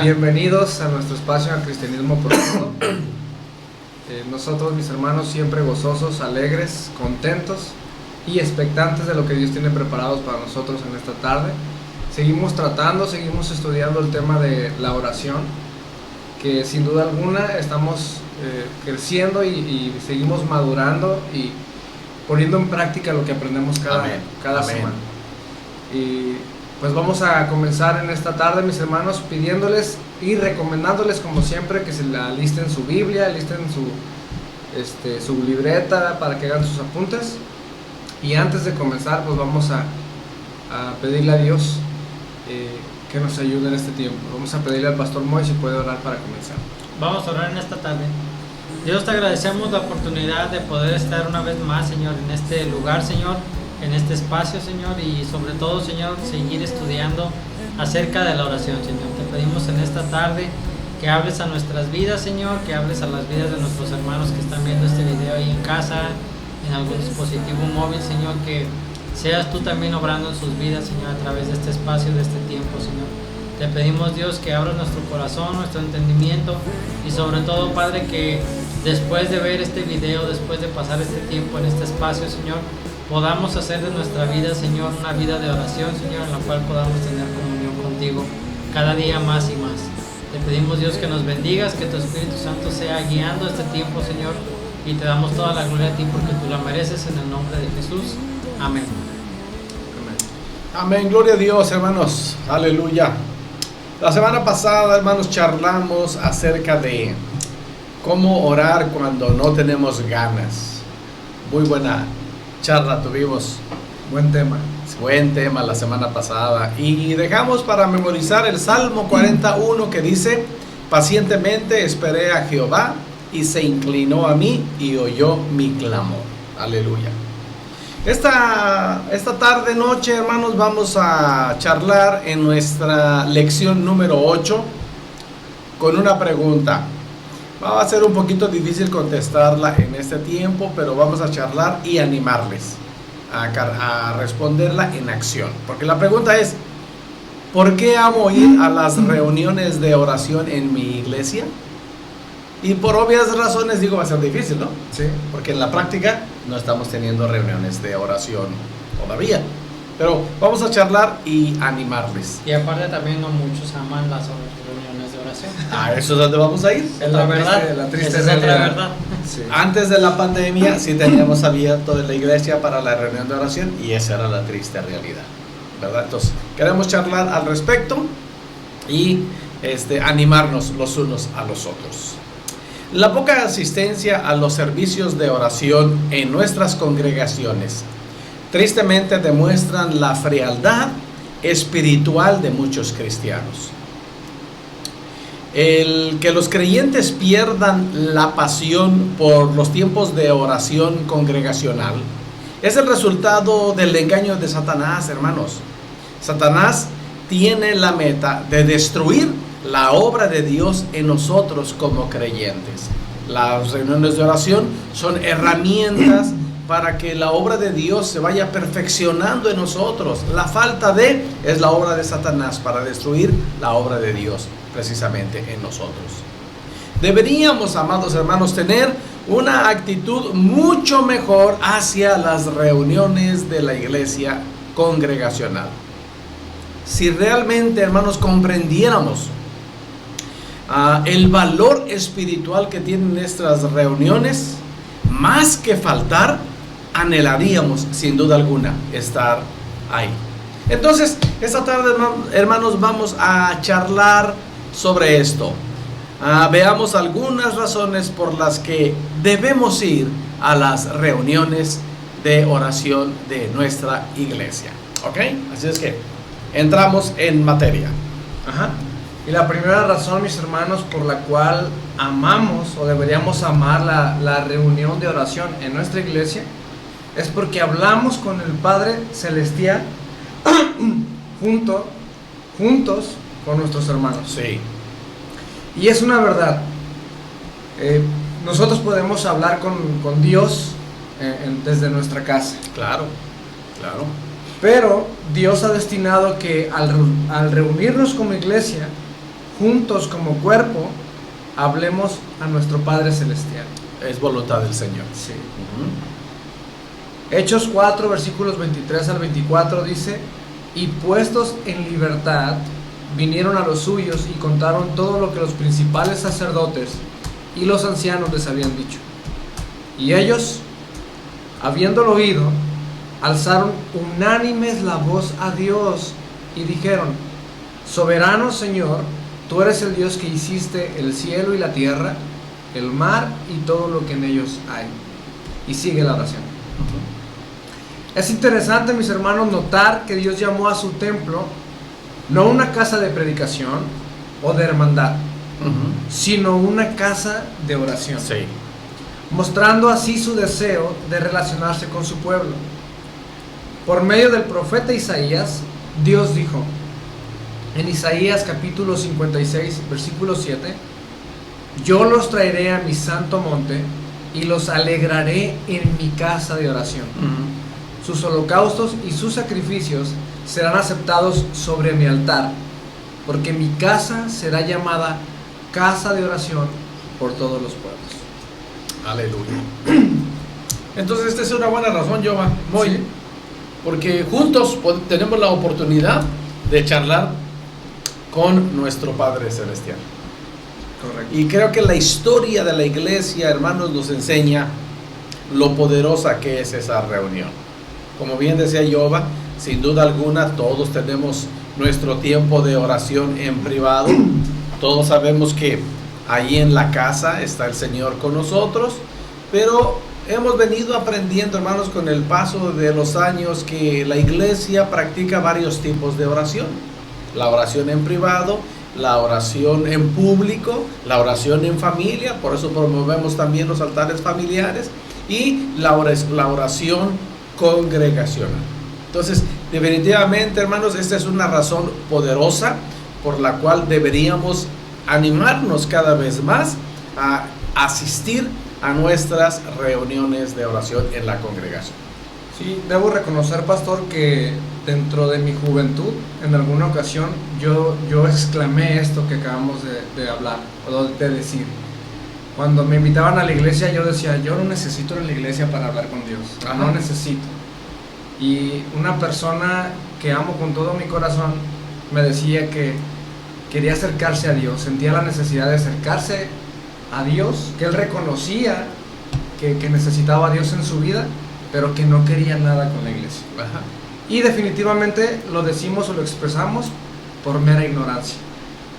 Bienvenidos a nuestro espacio al Cristianismo Profundo. Nosotros, mis hermanos, siempre gozosos, alegres, contentos y expectantes de lo que Dios tiene preparados para nosotros en esta tarde. Seguimos estudiando el tema de la oración, que sin duda alguna estamos creciendo y seguimos madurando y poniendo en práctica lo que aprendemos cada semana. Y pues vamos a comenzar en esta tarde, mis hermanos, pidiéndoles y recomendándoles como siempre que se alisten su Biblia, alisten su libreta para que hagan sus apuntes. Y antes de comenzar, pues vamos a pedirle a Dios que nos ayude en este tiempo. Vamos a pedirle al pastor Moy si puede orar para comenzar. Vamos a orar en esta tarde. Dios, te agradecemos la oportunidad de poder estar una vez más, Señor, en este lugar, Señor, en este espacio, Señor, y sobre todo, Señor, seguir estudiando acerca de la oración, Señor. Te pedimos en esta tarde que hables a nuestras vidas, Señor, que hables a las vidas de nuestros hermanos que están viendo este video ahí en casa, en algún dispositivo móvil, Señor, que seas tú también obrando en sus vidas, Señor, a través de este espacio, de este tiempo, Señor. Te pedimos, Dios, que abras nuestro corazón, nuestro entendimiento y sobre todo, Padre, que después de ver este video, después de pasar este tiempo en este espacio, Señor, podamos hacer de nuestra vida, Señor, una vida de oración, Señor, en la cual podamos tener comunión contigo cada día más y más. Te pedimos, Dios, que nos bendigas, que tu Espíritu Santo sea guiando este tiempo, Señor, y te damos toda la gloria a ti porque tú la mereces, en el nombre de Jesús. Amén. Amén, gloria a Dios, hermanos, aleluya. La semana pasada, hermanos, charlamos acerca de cómo orar cuando no tenemos ganas. Muy buena charla tuvimos. Buen tema La semana pasada. Y dejamos para memorizar el Salmo 41 que dice: pacientemente esperé a Jehová y se inclinó a mí y oyó mi clamor. Aleluya. Esta tarde, noche, hermanos, vamos a charlar en nuestra lección número 8 con una pregunta. Va a ser un poquito difícil contestarla en este tiempo, pero vamos a charlar y animarles a responderla en acción. Porque la pregunta es: ¿por qué amo ir a las reuniones de oración en mi iglesia? Y por obvias razones digo, va a ser difícil, ¿no? Sí. Porque en la práctica no estamos teniendo reuniones de oración todavía. Pero vamos a charlar y animarles. Y aparte también no muchos aman las reuniones de oración. A eso es donde vamos a ir. Es la verdad. La triste Esa es la verdad. Sí. Antes de la pandemia sí teníamos abierto la iglesia para la reunión de oración y esa era la triste realidad, ¿verdad? Entonces queremos charlar al respecto y animarnos los unos a los otros. La poca asistencia a los servicios de oración en nuestras congregaciones tristemente demuestran la frialdad espiritual de muchos cristianos. El que los creyentes pierdan la pasión por los tiempos de oración congregacional es el resultado del engaño de Satanás, hermanos. Satanás tiene la meta de destruir la obra de Dios en nosotros como creyentes. Las reuniones de oración son herramientas para que la obra de Dios se vaya perfeccionando en nosotros. La falta de es la obra de Satanás para destruir la obra de Dios precisamente en nosotros. Deberíamos, amados hermanos, tener una actitud mucho mejor hacia las reuniones de la iglesia congregacional. Si realmente, hermanos, comprendiéramos el valor espiritual que tienen nuestras reuniones, más que faltar, anhelaríamos sin duda alguna estar ahí. Entonces, esta tarde, hermanos, vamos a charlar sobre esto. Veamos algunas razones por las que debemos ir a las reuniones de oración de nuestra iglesia. ¿Ok? Así es que entramos en materia. Ajá. Y la primera razón, mis hermanos, por la cual amamos o deberíamos amar la reunión de oración en nuestra iglesia es porque hablamos con el Padre Celestial juntos con nuestros hermanos. Sí. Y es una verdad. Nosotros podemos hablar con Dios desde nuestra casa. Claro, claro. Pero Dios ha destinado que al reunirnos como iglesia juntos como cuerpo, hablemos a nuestro Padre Celestial. Es voluntad del Señor. Sí. Hechos 4, versículos 23 al 24 dice: y puestos en libertad, vinieron a los suyos y contaron todo lo que los principales sacerdotes y los ancianos les habían dicho. Y ellos, habiéndolo oído, alzaron unánimes la voz a Dios y dijeron: soberano Señor, tú eres el Dios que hiciste el cielo y la tierra, el mar y todo lo que en ellos hay. Y sigue la oración. Es interesante, mis hermanos, notar que Dios llamó a su templo no una casa de predicación o de hermandad, sino una casa de oración, Sí. mostrando así su deseo de relacionarse con su pueblo. Por medio del profeta Isaías, Dios dijo en Isaías capítulo 56, versículo 7: yo los traeré a mi santo monte y los alegraré en mi casa de oración. Sus holocaustos y sus sacrificios serán aceptados sobre mi altar, porque mi casa será llamada casa de oración por todos los pueblos. Aleluya. Entonces esta es una buena razón, Jova, Sí. porque juntos tenemos la oportunidad de charlar con nuestro Padre Celestial. Correcto. Y creo que la historia de la iglesia, hermanos, nos enseña lo poderosa que es esa reunión. Como bien decía Jova, sin duda alguna todos tenemos nuestro tiempo de oración en privado. Todos sabemos que ahí en la casa está el Señor con nosotros, pero hemos venido aprendiendo, hermanos, con el paso de los años, que la iglesia practica varios tipos de oración: la oración en privado, la oración en público, la oración en familia, por eso promovemos también los altares familiares, y la oración congregacional. Entonces, definitivamente, hermanos, esta es una razón poderosa por la cual deberíamos animarnos cada vez más a asistir a nuestras reuniones de oración en la congregación. Sí, debo reconocer, pastor, que dentro de mi juventud, en alguna ocasión, yo exclamé esto que acabamos de hablar, o de decir. Cuando me invitaban a la iglesia, yo decía: yo no necesito ir a la iglesia para hablar con Dios. Ajá. No necesito. Y una persona que amo con todo mi corazón me decía que quería acercarse a Dios, sentía la necesidad de acercarse a Dios, que él reconocía que necesitaba a Dios en su vida, pero que no quería nada con la iglesia. Ajá. Y definitivamente lo decimos o lo expresamos por mera ignorancia,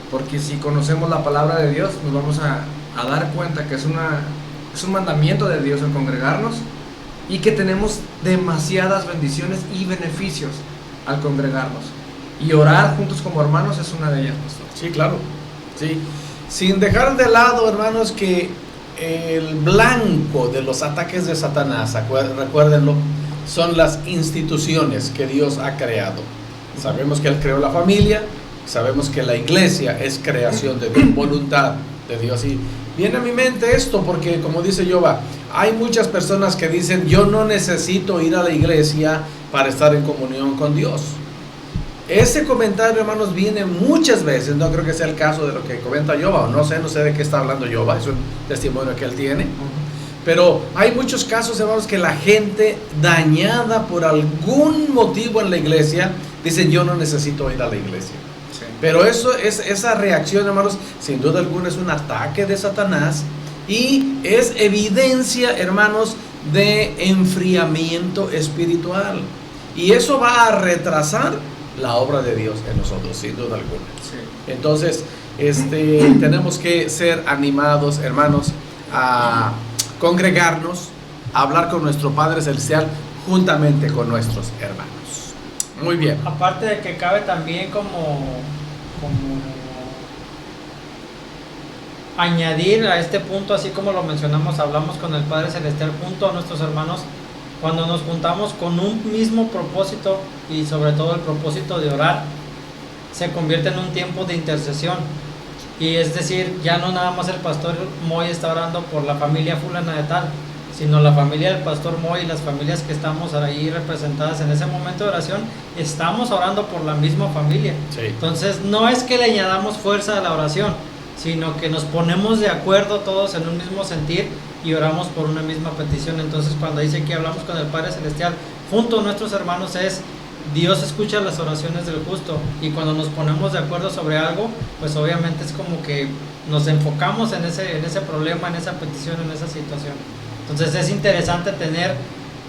porque si conocemos la palabra de Dios, nos vamos a dar cuenta que es un mandamiento de Dios el congregarnos, y que tenemos demasiadas bendiciones y beneficios al congregarnos, y orar juntos como hermanos es una de ellas, pastor. Sí, claro. Sí. Sin dejar de lado, hermanos, que el blanco de los ataques de Satanás, recuérdenlo, son las instituciones que Dios ha creado. Sabemos que Él creó la familia, sabemos que la iglesia es creación de Dios, voluntad de Dios. Y viene a mi mente esto porque, como dice Jova, hay muchas personas que dicen: yo no necesito ir a la iglesia para estar en comunión con Dios. Ese comentario, hermanos, viene muchas veces. No creo que sea el caso de lo que comenta Jova, o no sé de qué está hablando Jova, es un testimonio que él tiene. Pero hay muchos casos, hermanos, que la gente dañada por algún motivo en la iglesia dicen: yo no necesito ir a la iglesia. Sí. Pero esa reacción, hermanos, sin duda alguna es un ataque de Satanás, y es evidencia, hermanos, de enfriamiento espiritual. Y eso va a retrasar la obra de Dios en nosotros, sin duda alguna. Sí. Entonces, tenemos que ser animados, hermanos, a congregarnos, a hablar con nuestro Padre Celestial juntamente con nuestros hermanos. Muy bien. Aparte de que cabe también como añadir a este punto, así como lo mencionamos, hablamos con el Padre Celestial junto a nuestros hermanos, cuando nos juntamos con un mismo propósito, y sobre todo el propósito de orar, se convierte en un tiempo de intercesión. Y es decir, ya no nada más el pastor Moy está orando por la familia fulana de tal, sino la familia del pastor Moy y las familias que estamos ahí representadas en ese momento de oración, estamos orando por la misma familia. Sí. Entonces no es que le añadamos fuerza a la oración, sino que nos ponemos de acuerdo todos en un mismo sentir y oramos por una misma petición. Entonces cuando dice que hablamos con el Padre Celestial junto a nuestros hermanos, es Dios escucha las oraciones del justo, y cuando nos ponemos de acuerdo sobre algo, pues obviamente es como que nos enfocamos en ese problema, en esa petición, en esa situación. Entonces es interesante tener,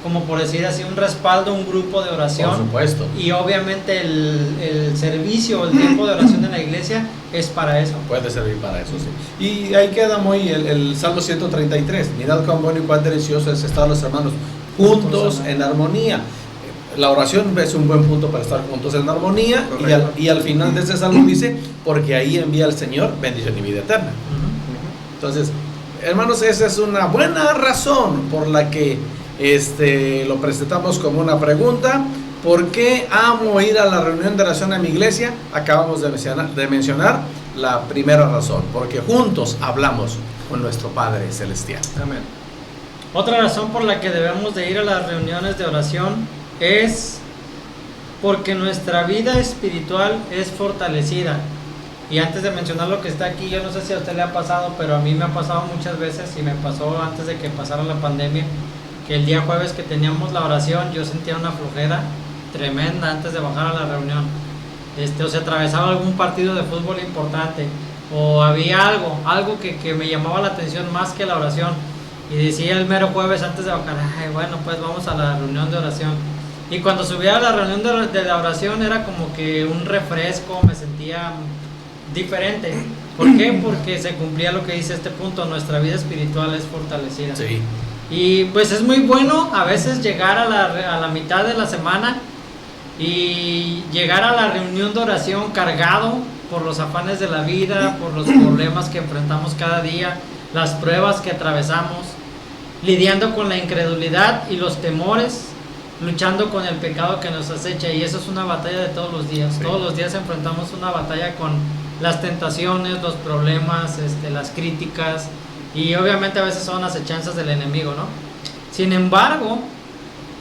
como por decir así, un respaldo, un grupo de oración. Por supuesto. Y obviamente el servicio, el tiempo de oración en la iglesia es para eso. Puede servir para eso, sí. Y ahí queda muy el Salmo 133. Mirad cuán bueno y cuán delicioso es estar los hermanos juntos en armonía. La oración es un buen punto para estar juntos en armonía. Y al final de ese salmo dice, porque ahí envía el Señor bendición y vida eterna. Entonces, hermanos, esa es una buena razón por la que lo presentamos como una pregunta. ¿Por qué amo ir a la reunión de oración en mi iglesia? Acabamos de mencionar la primera razón, porque juntos hablamos con nuestro Padre Celestial. Amén. Otra razón por la que debemos de ir a las reuniones de oración es porque nuestra vida espiritual es fortalecida. Y antes de mencionar lo que está aquí, yo no sé si a usted le ha pasado, pero a mí me ha pasado muchas veces, y me pasó antes de que pasara la pandemia, que el día jueves que teníamos la oración, yo sentía una flojera tremenda antes de bajar a la reunión. O se atravesaba algún partido de fútbol importante, o había algo que me llamaba la atención más que la oración, y decía el mero jueves antes de bajar, bueno, pues vamos a la reunión de oración. Y cuando subía a la reunión de la oración era como que un refresco, me sentía diferente. ¿Por qué? Porque se cumplía lo que dice este punto, nuestra vida espiritual es fortalecida. Sí. Y pues es muy bueno a veces llegar a la mitad de la semana y llegar a la reunión de oración cargado por los afanes de la vida, por los problemas que enfrentamos cada día, las pruebas que atravesamos, lidiando con la incredulidad y los temores, luchando con el pecado que nos acecha. Y eso es una batalla de todos los días. Sí. Todos los días enfrentamos una batalla con las tentaciones, los problemas, las críticas, y obviamente a veces son acechanzas del enemigo, ¿no? Sin embargo,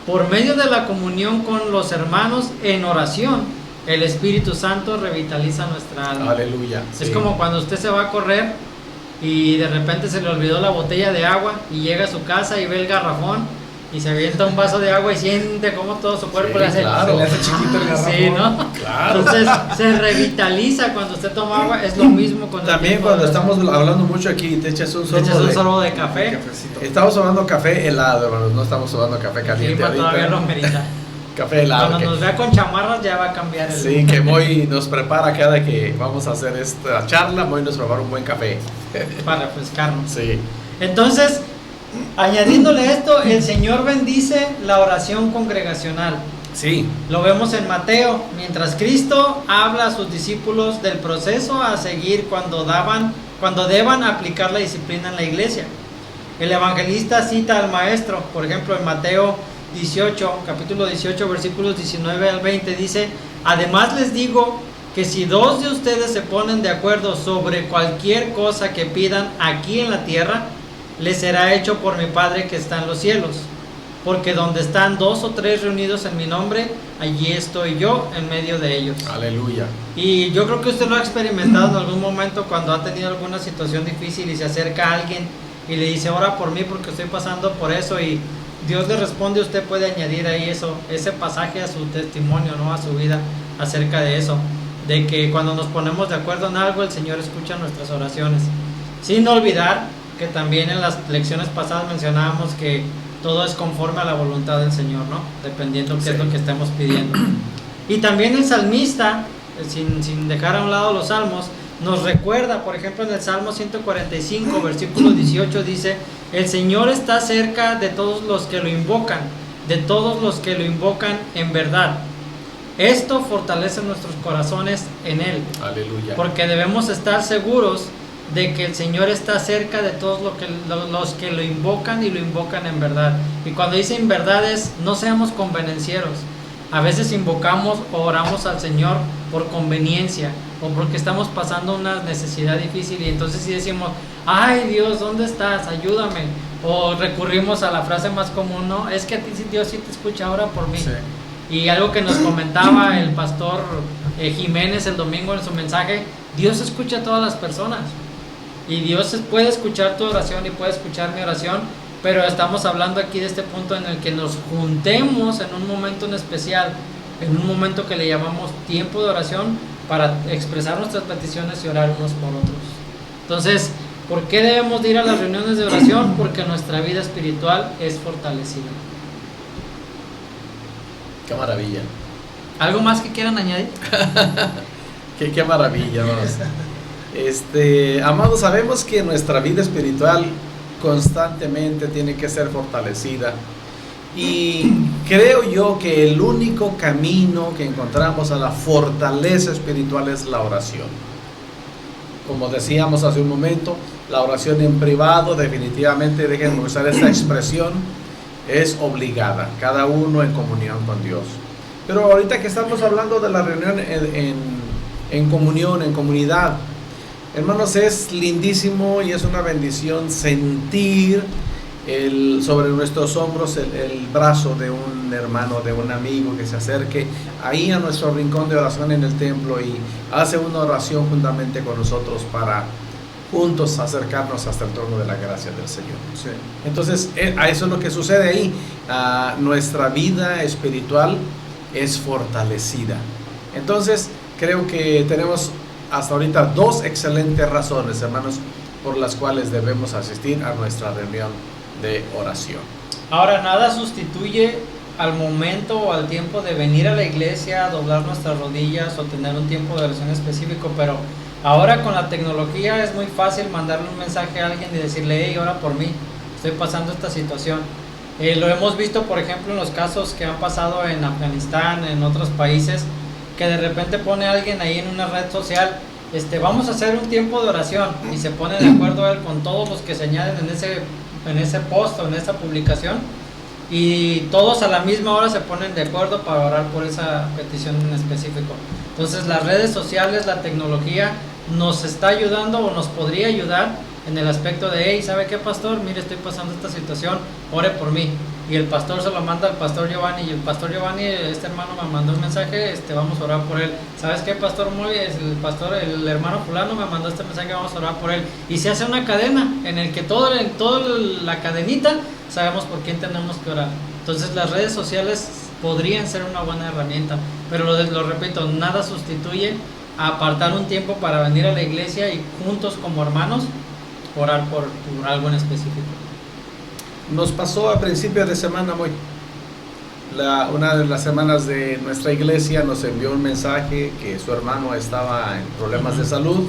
por medio de la comunión con los hermanos en oración, el Espíritu Santo revitaliza nuestra alma. Aleluya. Es Sí. como cuando usted se va a correr y de repente se le olvidó la botella de agua y llega a su casa y ve el garrafón y se avienta un vaso de agua y siente como todo su cuerpo Sí, le hace, claro. Se le hace chiquito el garrafón. sí, ¿no? Claro. Entonces se revitaliza cuando usted toma agua. Es lo mismo con el También tiempo cuando de oración. estamos hablando mucho aquí, te echas un Le echas sorbo un de... sorbo de café. Cafecito. Estamos tomando café helado, hermanos, no estamos tomando café El caliente clima todavía ahorita. lo merita. Café helado. Cuando que- nos vea con chamarras ya va a cambiar el... Sí, que Moy nos prepara cada que vamos a hacer esta charla. Moy nos prepara un buen café. para refrescarnos. Sí. Entonces, añadiéndole esto, el Señor bendice la oración congregacional. Sí. Lo vemos en Mateo, mientras Cristo habla a sus discípulos del proceso a seguir cuando deban aplicar la disciplina en la iglesia. El evangelista cita al maestro, por ejemplo en Mateo 18, capítulo 18, versículos 19 al 20, dice: además les digo que si dos de ustedes se ponen de acuerdo sobre cualquier cosa que pidan aquí en la tierra, les será hecho por mi Padre que está en los cielos. Porque donde están dos o tres reunidos en mi nombre, allí estoy yo en medio de ellos. Aleluya. Y yo creo que usted lo ha experimentado en algún momento cuando ha tenido alguna situación difícil y se acerca a alguien y le dice: ora por mí porque estoy pasando por eso, y Dios le responde. Usted puede añadir ahí ese pasaje a su testimonio, ¿no? A su vida acerca de eso, de que cuando nos ponemos de acuerdo en algo, el Señor escucha nuestras oraciones. Sin olvidar que también en las lecciones pasadas mencionábamos que todo es conforme a la voluntad del Señor, ¿no? Dependiendo qué es lo que estemos pidiendo. Y también el salmista, sin dejar a un lado los salmos, nos recuerda, por ejemplo en el Salmo 145, versículo 18 dice: el Señor está cerca de todos los que lo invocan, de todos los que lo invocan en verdad. Esto fortalece nuestros corazones en Él. Aleluya. Porque debemos estar seguros de que el Señor está cerca de todos los que lo invocan y lo invocan en verdad. Y cuando dice en verdad es, no seamos convenencieros. A veces invocamos o oramos al Señor por conveniencia o porque estamos pasando una necesidad difícil, y entonces sí decimos: ay Dios, ¿dónde estás? Ayúdame. O recurrimos a la frase más común, ¿no? Es que a ti Dios sí te escucha, ahora por mí. Sí. Y algo que nos comentaba el pastor Jiménez el domingo en su mensaje, Dios escucha a todas las personas. Y Dios puede escuchar tu oración y puede escuchar mi oración, pero estamos hablando aquí de este punto en el que nos juntemos en un momento en especial, en un momento que le llamamos tiempo de oración, para expresar nuestras peticiones y orar unos por otros. Entonces, ¿por qué debemos de ir a las reuniones de oración? Porque nuestra vida espiritual es fortalecida. Qué maravilla. ¿Algo más que quieran añadir? Qué maravilla, hermanos. Amados, sabemos que nuestra vida espiritual constantemente tiene que ser fortalecida, y creo yo que el único camino que encontramos a la fortaleza espiritual es la oración. Como decíamos hace un momento, la oración en privado, definitivamente, déjenme usar esta expresión, es obligada, cada uno en comunión con Dios. Pero ahorita que estamos hablando de la reunión en comunión, en comunidad, hermanos, es lindísimo y es una bendición sentir sobre nuestros hombros el brazo de un hermano, de un amigo que se acerque ahí a nuestro rincón de oración en el templo y hace una oración juntamente con nosotros para juntos acercarnos hasta el trono de la gracia del Señor. Sí. Entonces, a eso es lo que sucede ahí. Nuestra vida espiritual es fortalecida. Entonces, creo que tenemos hasta ahorita dos excelentes razones, hermanos, por las cuales debemos asistir a nuestra reunión de oración. Ahora, nada sustituye al momento o al tiempo de venir a la iglesia, doblar nuestras rodillas o tener un tiempo de oración específico, pero ahora con la tecnología es muy fácil mandarle un mensaje a alguien y decirle, hey, ora por mí, estoy pasando esta situación. Lo hemos visto, por ejemplo, en los casos que han pasado en Afganistán, en otros países, que de repente pone a alguien ahí en una red social, vamos a hacer un tiempo de oración, y se pone de acuerdo él con todos los que se añaden en ese post o en esa publicación, y todos a la misma hora se ponen de acuerdo para orar por esa petición en específico. Entonces las redes sociales, la tecnología nos está ayudando o nos podría ayudar en el aspecto de, hey, ¿sabe qué, pastor? Mire, estoy pasando esta situación, ore por mí. Y el pastor se lo manda al pastor Giovanni, y el pastor Giovanni, este hermano me mandó un mensaje, vamos a orar por él. ¿Sabes qué, pastor Moy? El hermano fulano me mandó este mensaje, vamos a orar por él. Y se hace una cadena en el que toda la cadenita sabemos por quién tenemos que orar. Entonces las redes sociales podrían ser una buena herramienta, pero lo repito, nada sustituye a apartar un tiempo para venir a la iglesia y juntos como hermanos orar por algo en específico. Nos pasó a principios de semana, una de las semanas de nuestra iglesia nos envió un mensaje que su hermano estaba en problemas de salud,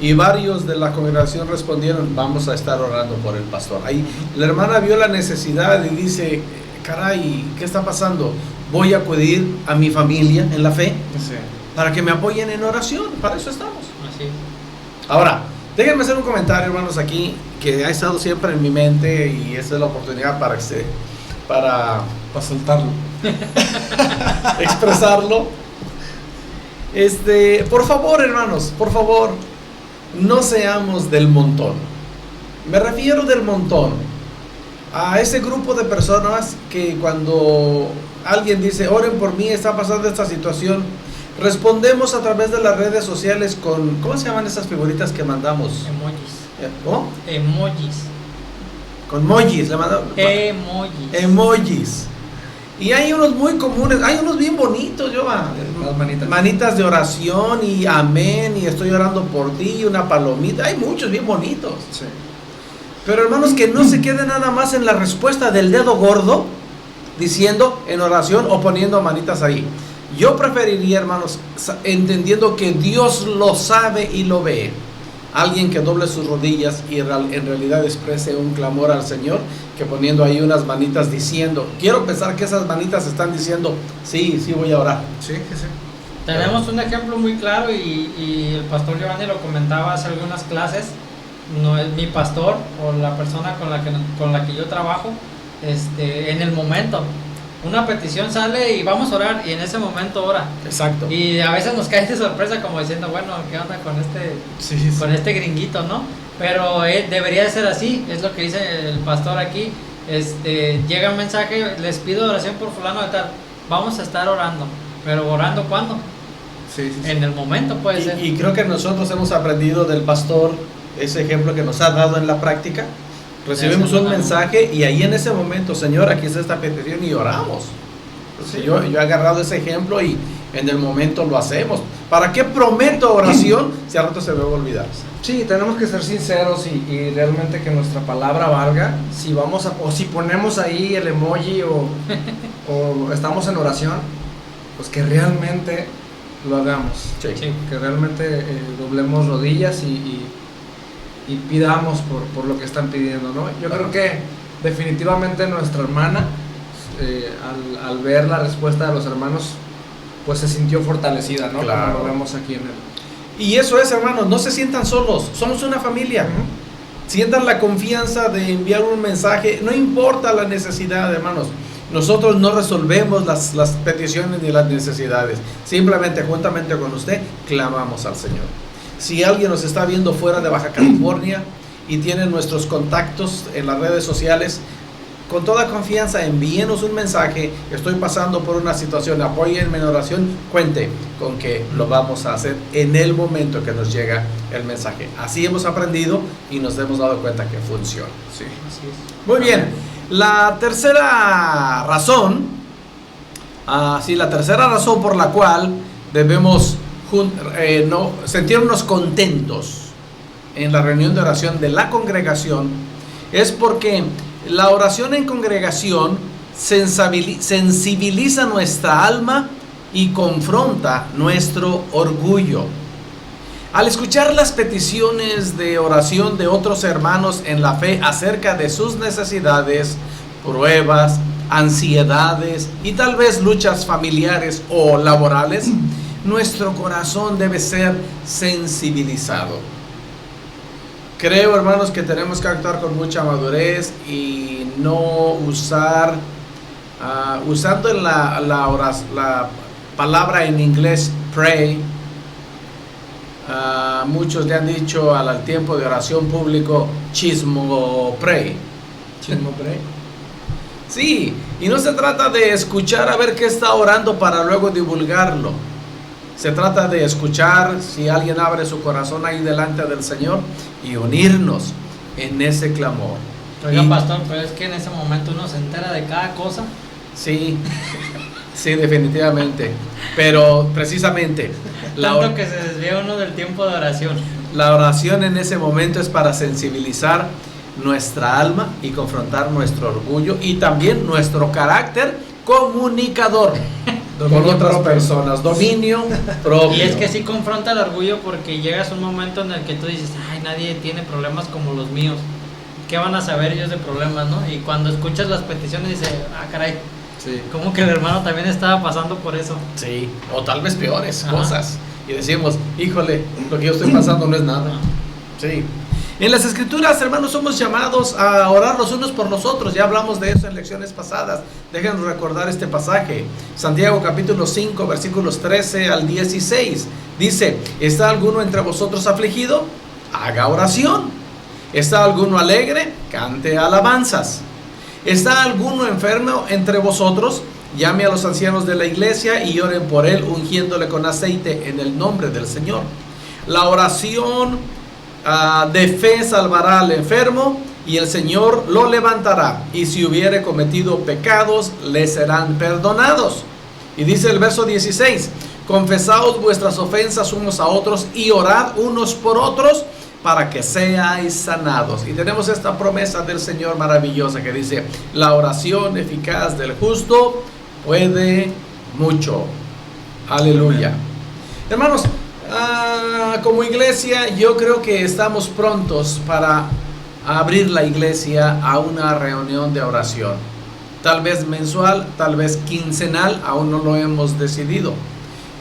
y varios de la congregación respondieron, vamos a estar orando por el pastor. Ahí la hermana vio la necesidad y dice, caray, ¿qué está pasando? Voy a acudir a mi familia en la fe, Sí. para que me apoyen en oración, para eso estamos. Así. Ahora, déjenme hacer un comentario, hermanos, aquí, que ha estado siempre en mi mente, y esta es la oportunidad para soltarlo. expresarlo. Por favor, hermanos, por favor, no seamos del montón. Me refiero del montón a ese grupo de personas que cuando alguien dice, oren por mí, está pasando esta situación, respondemos a través de las redes sociales con, ¿cómo se llaman esas figuritas que mandamos? Emojis. ¿Cómo? Emojis. Con emojis, le mandamos. Emojis. Emojis. Y hay unos muy comunes, hay unos bien bonitos, Las manitas. manitas de oración y amén, y estoy orando por ti, y una palomita, hay muchos bien bonitos. Sí. Pero hermanos, que no se quede nada más en la respuesta del dedo gordo, diciendo en oración o poniendo manitas ahí. Yo preferiría, hermanos, entendiendo que Dios lo sabe y lo ve, alguien que doble sus rodillas y en realidad exprese un clamor al Señor, que poniendo ahí unas manitas diciendo, quiero pensar que esas manitas están diciendo, sí voy a orar. Sí, que sí. Tenemos un ejemplo muy claro, y el pastor Giovanni lo comentaba hace algunas clases. No es mi pastor o la persona con la que yo trabajo, en el momento una petición sale y vamos a orar, y en ese momento ora. Exacto. Y a veces nos cae de sorpresa como diciendo, bueno, ¿qué onda con Sí. con este gringuito, no? Pero debería de ser así, es lo que dice el pastor aquí. Llega un mensaje, les pido oración por fulano de tal, vamos a estar orando, pero orando ¿cuándo? Sí, sí, sí. En el momento puede ser. Y creo que nosotros hemos aprendido del pastor ese ejemplo que nos ha dado en la práctica. Recibimos un mensaje y ahí en ese momento, Señor, aquí está esta petición y oramos. Sí. Yo he agarrado ese ejemplo y en el momento lo hacemos. ¿Para qué prometo oración si al rato se me va a olvidar? Sí, tenemos que ser sinceros y realmente que nuestra palabra valga. Si vamos o si ponemos ahí el emoji o estamos en oración, pues que realmente lo hagamos. Sí. Sí. Que realmente doblemos rodillas y pidamos por lo que están pidiendo, ¿no? Yo creo que definitivamente nuestra hermana, al ver la respuesta de los hermanos, pues se sintió fortalecida, ¿no? Claro. Como lo vemos aquí en el... Y eso es, hermanos, no se sientan solos, somos una familia. Sientan la confianza de enviar un mensaje, no importa la necesidad, hermanos. Nosotros no resolvemos las peticiones ni las necesidades. Simplemente, juntamente con usted, clamamos al Señor. Si alguien nos está viendo fuera de Baja California y tiene nuestros contactos en las redes sociales, con toda confianza envíenos un mensaje. Estoy pasando por una situación, apóyenme en oración. Cuente con que lo vamos a hacer en el momento que nos llega el mensaje. Así hemos aprendido y nos hemos dado cuenta que funciona. Sí. Así es. Muy bien, la tercera razón, la tercera razón por la cual debemos sentirnos contentos en la reunión de oración de la congregación es porque la oración en congregación sensibiliza nuestra alma y confronta nuestro orgullo. Al escuchar las peticiones de oración de otros hermanos en la fe acerca de sus necesidades, pruebas, ansiedades y tal vez luchas familiares o laborales, nuestro corazón debe ser sensibilizado. Creo, hermanos, que tenemos que actuar con mucha madurez y no usar, usando la palabra en inglés pray. Muchos le han dicho al tiempo de oración público chismo pray. Chismo pray. Sí, y no se trata de escuchar a ver qué está orando para luego divulgarlo. Se trata de escuchar si alguien abre su corazón ahí delante del Señor y unirnos en ese clamor. Oiga, Y- pastor, pero es que en ese momento uno se entera de cada cosa. Sí, sí, definitivamente. Pero precisamente Tanto que se desvía uno del tiempo de oración. la oración en ese momento es para sensibilizar nuestra alma y confrontar nuestro orgullo y también nuestro carácter comunicador con Dominio otras propio. personas. Dominio propio. Y es que sí confronta el orgullo porque llegas a un momento en el que tú dices, ay, nadie tiene problemas como los míos. ¿Qué van a saber ellos de problemas, no? Y cuando escuchas las peticiones dices, ah, caray, Sí. como que el hermano también estaba pasando por eso. Sí, o tal vez peores Ajá. cosas. Y decimos, híjole, lo que yo estoy pasando no es nada. Sí. En las escrituras, hermanos, somos llamados a orar los unos por los otros. Ya hablamos de eso en lecciones pasadas. Déjenos recordar este pasaje. Santiago capítulo 5, versículos 13 al 16. Dice, ¿está alguno entre vosotros afligido? Haga oración. ¿Está alguno alegre? Cante alabanzas. ¿Está alguno enfermo entre vosotros? Llame a los ancianos de la iglesia y oren por él, ungiéndole con aceite en el nombre del Señor. La oración de fe salvará al enfermo y el Señor lo levantará. Y si hubiere cometido pecados, le serán perdonados. Y dice el verso 16, confesaos vuestras ofensas unos a otros y orad unos por otros para que seáis sanados. Y tenemos esta promesa del Señor maravillosa que dice, la oración eficaz del justo puede mucho. Aleluya. Hermanos, como iglesia yo creo que estamos prontos para abrir la iglesia a una reunión de oración. Tal vez mensual, tal vez quincenal, aún no lo hemos decidido.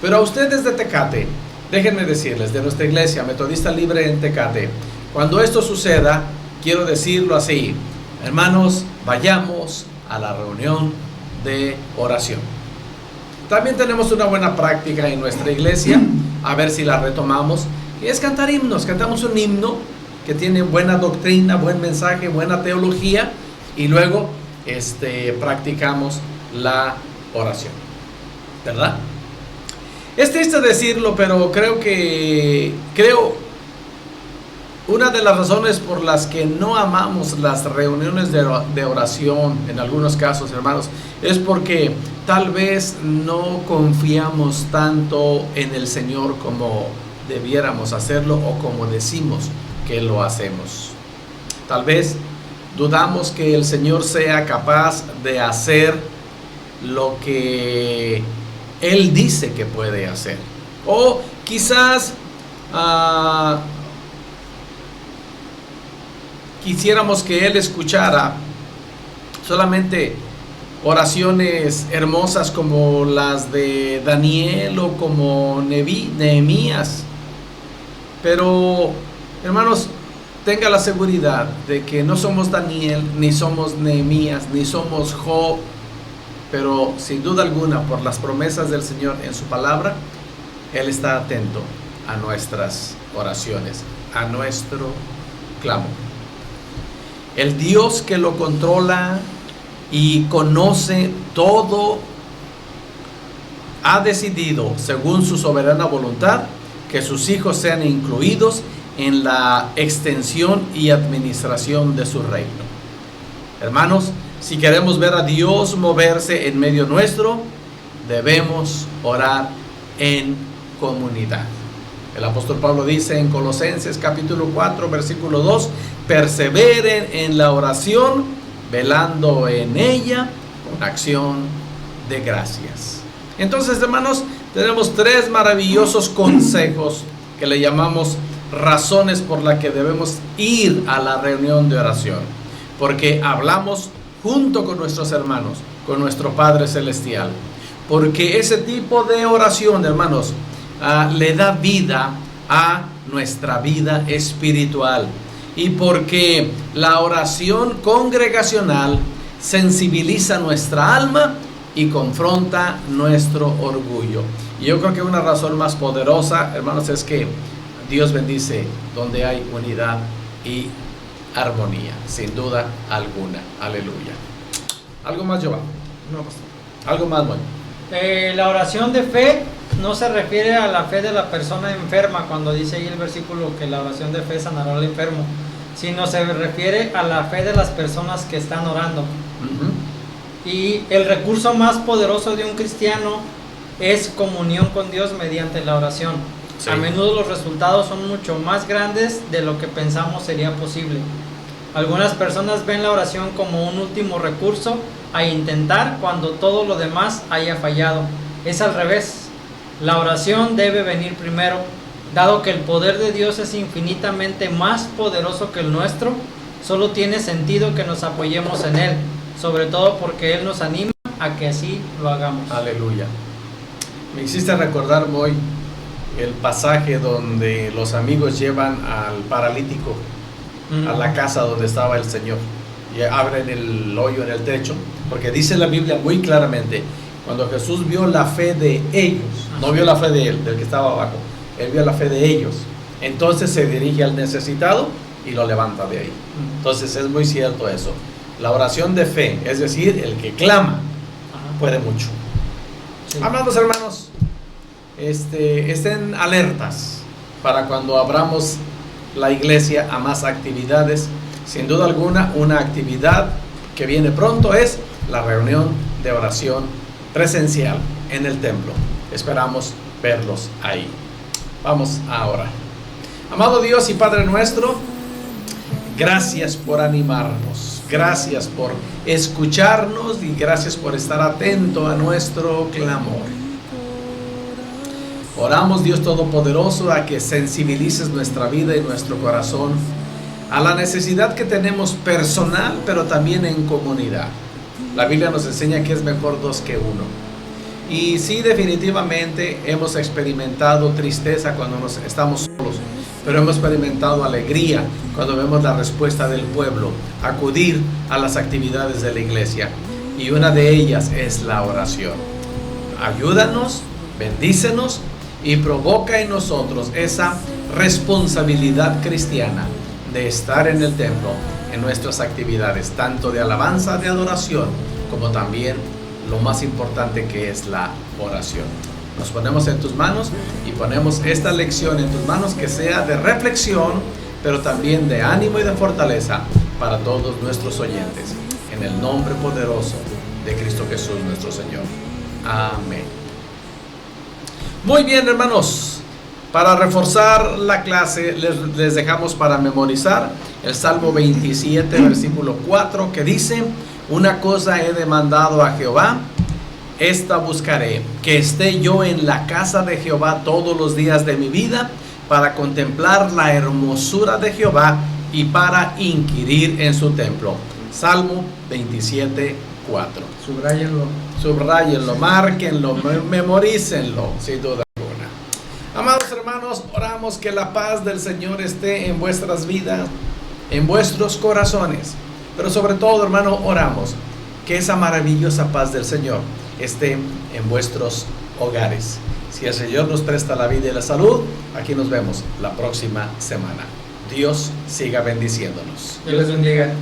Pero a ustedes de Tecate, déjenme decirles, de nuestra iglesia Metodista Libre en Tecate, cuando esto suceda, quiero decirlo así, hermanos, vayamos a la reunión de oración. También tenemos una buena práctica en nuestra iglesia, a ver si la retomamos, y es cantar himnos. Cantamos un himno que tiene buena doctrina, buen mensaje, buena teología, y luego practicamos la oración, ¿verdad? Es triste decirlo, pero creo una de las razones por las que no amamos las reuniones de oración en algunos casos, hermanos, es porque tal vez no confiamos tanto en el Señor como debiéramos hacerlo o como decimos que lo hacemos. Tal vez dudamos que el Señor sea capaz de hacer lo que Él dice que puede hacer. O quizás quisiéramos que Él escuchara solamente oraciones hermosas como las de Daniel o como Nehemías. Pero, hermanos, tenga la seguridad de que no somos Daniel, ni somos Nehemías, ni somos Job, pero sin duda alguna, por las promesas del Señor en su palabra, Él está atento a nuestras oraciones, a nuestro clamor. El Dios que lo controla y conoce todo, ha decidido, según su soberana voluntad, que sus hijos sean incluidos en la extensión y administración de su reino. Hermanos, si queremos ver a Dios moverse en medio nuestro, debemos orar en comunidad. El apóstol Pablo dice en Colosenses capítulo 4 versículo 2: perseveren en la oración, velando en ella con acción de gracias. Entonces, hermanos, tenemos 3 maravillosos consejos que le llamamos razones por las que debemos ir a la reunión de oración, porque hablamos junto con nuestros hermanos, con nuestro Padre Celestial, porque ese tipo de oración, hermanos, le da vida a nuestra vida espiritual, y porque la oración congregacional sensibiliza nuestra alma y confronta nuestro orgullo. Y yo creo que una razón más poderosa, hermanos, es que Dios bendice donde hay unidad y armonía, sin duda alguna. Aleluya. ¿Algo más, Giovanni? No, pastor. ¿Algo más, Moy? La oración de fe no se refiere a la fe de la persona enferma, cuando dice ahí el versículo que la oración de fe sanará al enfermo, sino se refiere a la fe de las personas que están orando. Y el recurso más poderoso de un cristiano es comunión con Dios mediante la oración. Sí. A menudo los resultados son mucho más grandes de lo que pensamos sería posible. Algunas personas ven la oración como un último recurso a intentar cuando todo lo demás haya fallado. Es al revés. La oración debe venir primero, dado que el poder de Dios es infinitamente más poderoso que el nuestro. Solo tiene sentido que nos apoyemos en Él, sobre todo porque Él nos anima a que así lo hagamos. Aleluya. Me hiciste recordar, Moy, el pasaje donde los amigos llevan al paralítico a la casa donde estaba el Señor y abren el hoyo en el techo, porque dice la Biblia muy claramente, cuando Jesús vio la fe de ellos, no vio la fe de él, del que estaba abajo, él vio la fe de ellos, entonces se dirige al necesitado y lo levanta de ahí. Entonces es muy cierto eso. La oración de fe, es decir, el que clama, puede mucho. Sí. Amados hermanos, estén alertas para cuando abramos la iglesia a más actividades. Sin duda alguna, una actividad que viene pronto es la reunión de oración presencial en el templo. Esperamos verlos ahí. Vamos a orar. Amado Dios y Padre nuestro, gracias por animarnos, gracias por escucharnos y gracias por estar atento a nuestro clamor. Oramos, Dios Todopoderoso, a que sensibilices nuestra vida y nuestro corazón a la necesidad que tenemos personal, pero también en comunidad. La Biblia nos enseña que es mejor 2 que 1. Y sí, definitivamente hemos experimentado tristeza cuando estamos solos, pero hemos experimentado alegría cuando vemos la respuesta del pueblo, acudir a las actividades de la iglesia. Y una de ellas es la oración. Ayúdanos, bendícenos y provoca en nosotros esa responsabilidad cristiana de estar en el templo, en nuestras actividades, tanto de alabanza, de adoración, como también lo más importante que es la oración. Nos ponemos en tus manos y ponemos esta lección en tus manos, que sea de reflexión, pero también de ánimo y de fortaleza para todos nuestros oyentes. En el nombre poderoso de Cristo Jesús nuestro Señor. Amén. Muy bien, hermanos. Para reforzar la clase, les dejamos para memorizar el Salmo 27, versículo 4, que dice: una cosa he demandado a Jehová, esta buscaré, que esté yo en la casa de Jehová todos los días de mi vida, para contemplar la hermosura de Jehová y para inquirir en su templo. Salmo 27, 4. Subrayenlo, márquenlo, memorícenlo, sin duda alguna. Amados hermanos, oramos que la paz del Señor esté en vuestras vidas, en vuestros corazones. Pero sobre todo, hermano, oramos que esa maravillosa paz del Señor esté en vuestros hogares. Si el Señor nos presta la vida y la salud, aquí nos vemos la próxima semana. Dios siga bendiciéndonos. Dios les bendiga.